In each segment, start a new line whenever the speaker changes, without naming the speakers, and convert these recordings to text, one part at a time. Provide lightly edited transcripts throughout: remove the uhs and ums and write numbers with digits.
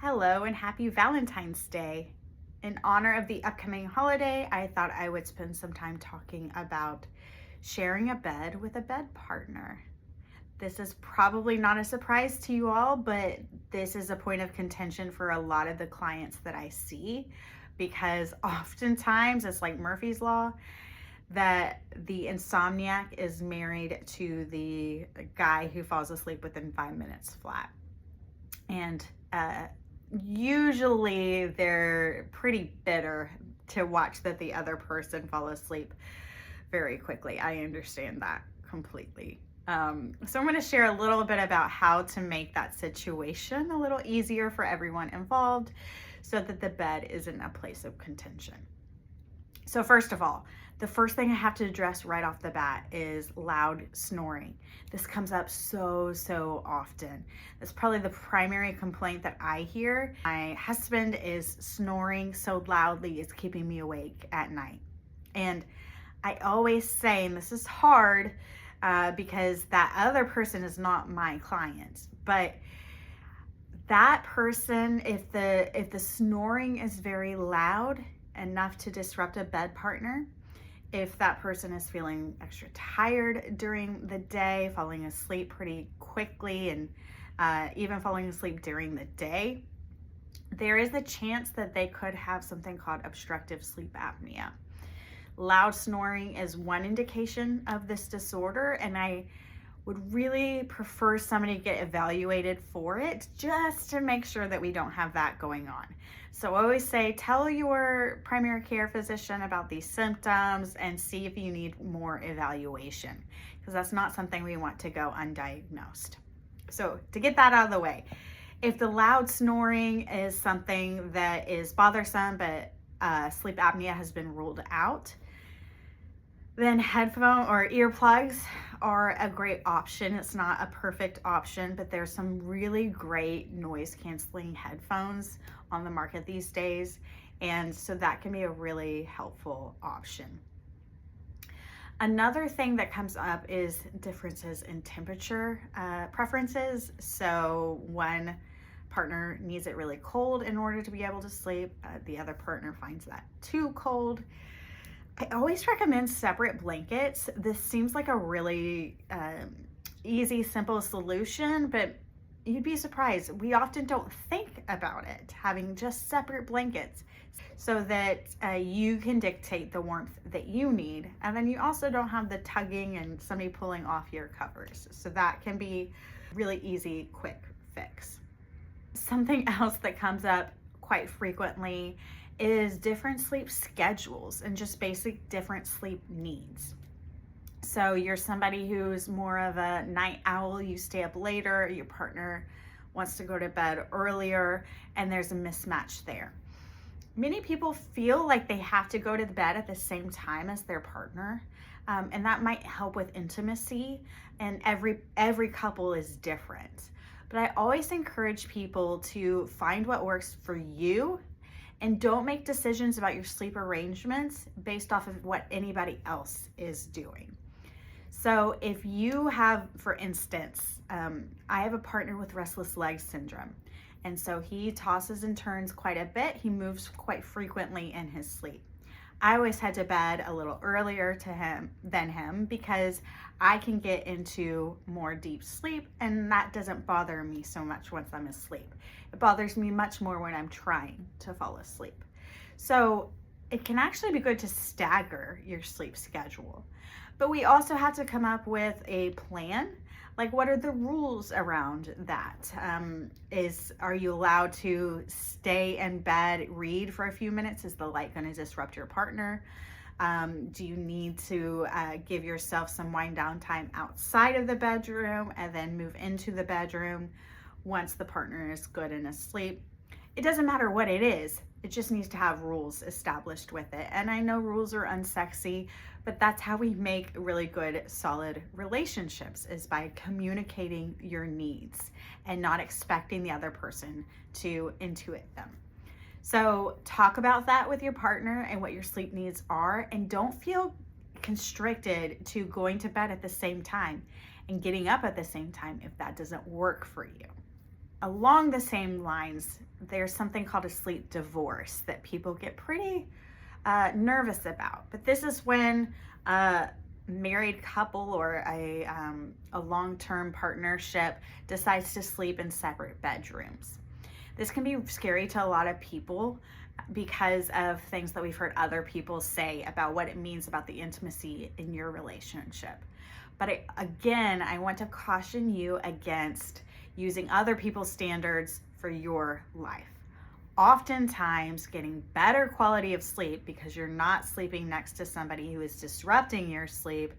Hello and happy Valentine's Day. In honor of the upcoming holiday, I thought I would spend some time talking about sharing a bed with a bed partner. This is probably not a surprise to you all, but this is a point of contention for a lot of the clients that I see because oftentimes it's like Murphy's Law that the insomniac is married to the guy who falls asleep within 5 minutes flat. And usually they're pretty bitter to watch that the other person fall asleep very quickly. I understand that completely. So I'm going to share a little bit about how to make that situation a little easier for everyone involved so that the bed isn't a place of contention. So first of all, the first thing I have to address right off the bat is loud snoring. This comes up so often. That's probably the primary complaint that I hear. My husband is snoring so loudly, it's keeping me awake at night. And I always say, and this is hard because that other person is not my client, but that person, if the snoring is very loud, enough to disrupt a bed partner, if that person is feeling extra tired during the day, falling asleep pretty quickly, and even falling asleep during the day, there is a chance that they could have something called obstructive sleep apnea. Loud snoring is one indication of this disorder, and I would really prefer somebody get evaluated for it just to make sure that we don't have that going on. So I always say, tell your primary care physician about these symptoms and see if you need more evaluation, because that's not something we want to go undiagnosed. So to get that out of the way, if the loud snoring is something that is bothersome, but sleep apnea has been ruled out, then headphone or earplugs are a great option. It's not a perfect option, but there's some really great noise canceling headphones on the market these days. And so that can be a really helpful option. Another thing that comes up is differences in temperature preferences. So one partner needs it really cold in order to be able to sleep. The other partner finds that too cold. I always recommend separate blankets. This seems like a really easy, simple solution, but you'd be surprised. We often don't think about it, having just separate blankets so that you can dictate the warmth that you need. And then you also don't have the tugging and somebody pulling off your covers. So that can be really easy, quick fix. Something else that comes up quite frequently is different sleep schedules and just basic different sleep needs. So you're somebody who's more of a night owl, you stay up later, your partner wants to go to bed earlier, and there's a mismatch there. Many people feel like they have to go to bed at the same time as their partner, and that might help with intimacy, and every couple is different. But I always encourage people to find what works for you and don't make decisions about your sleep arrangements based off of what anybody else is doing. So if you have, for instance, I have a partner with restless leg syndrome, and so he tosses and turns quite a bit. He moves quite frequently in his sleep. I always head to bed a little earlier than him because I can get into more deep sleep, and that doesn't bother me so much once I'm asleep. It bothers me much more when I'm trying to fall asleep. So it can actually be good to stagger your sleep schedule. But we also have to come up with a plan. Like, what are the rules around that? Are you allowed to stay in bed, read for a few minutes? Is the light going to disrupt your partner? Do you need to give yourself some wind down time outside of the bedroom and then move into the bedroom once the partner is good and asleep? It doesn't matter what it is. It just needs to have rules established with it. And I know rules are unsexy, but that's how we make really good, solid relationships, is by communicating your needs and not expecting the other person to intuit them. So talk about that with your partner and what your sleep needs are, and don't feel constricted to going to bed at the same time and getting up at the same time if that doesn't work for you. along the same lines, there's something called a sleep divorce that people get pretty nervous about. But this is when a married couple or a long-term partnership decides to sleep in separate bedrooms. This can be scary to a lot of people because of things that we've heard other people say about what it means about the intimacy in your relationship. But again, I want to caution you against using other people's standards for your life. Oftentimes, getting better quality of sleep because you're not sleeping next to somebody who is disrupting your sleep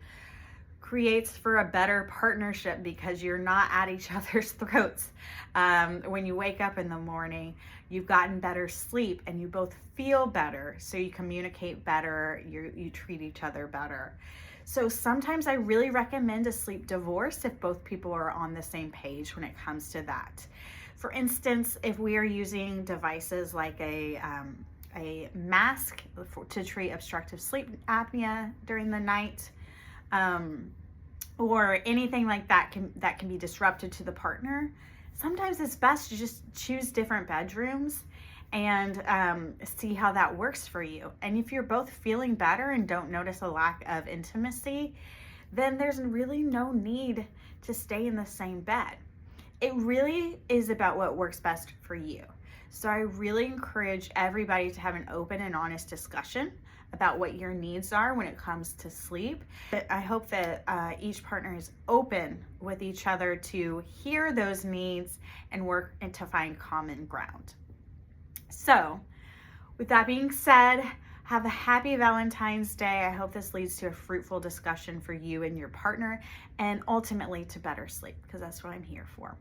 creates for a better partnership because you're not at each other's throats. When you wake up in the morning, you've gotten better sleep and you both feel better, so you communicate better, you treat each other better. So sometimes I really recommend a sleep divorce if both people are on the same page when it comes to that. For instance, if we are using devices like a mask to treat obstructive sleep apnea during the night, or anything like that can be disruptive to the partner, sometimes it's best to just choose different bedrooms and see how that works for you. And if you're both feeling better and don't notice a lack of intimacy, then there's really no need to stay in the same bed. It really is about what works best for you. So I really encourage everybody to have an open and honest discussion about what your needs are when it comes to sleep. I hope that each partner is open with each other to hear those needs and work and to find common ground. So with that being said, have a happy Valentine's Day. I hope this leads to a fruitful discussion for you and your partner, and ultimately to better sleep, because that's what I'm here for.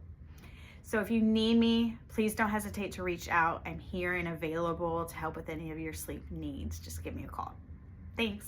So if you need me, please don't hesitate to reach out. I'm here and available to help with any of your sleep needs. Just give me a call. Thanks.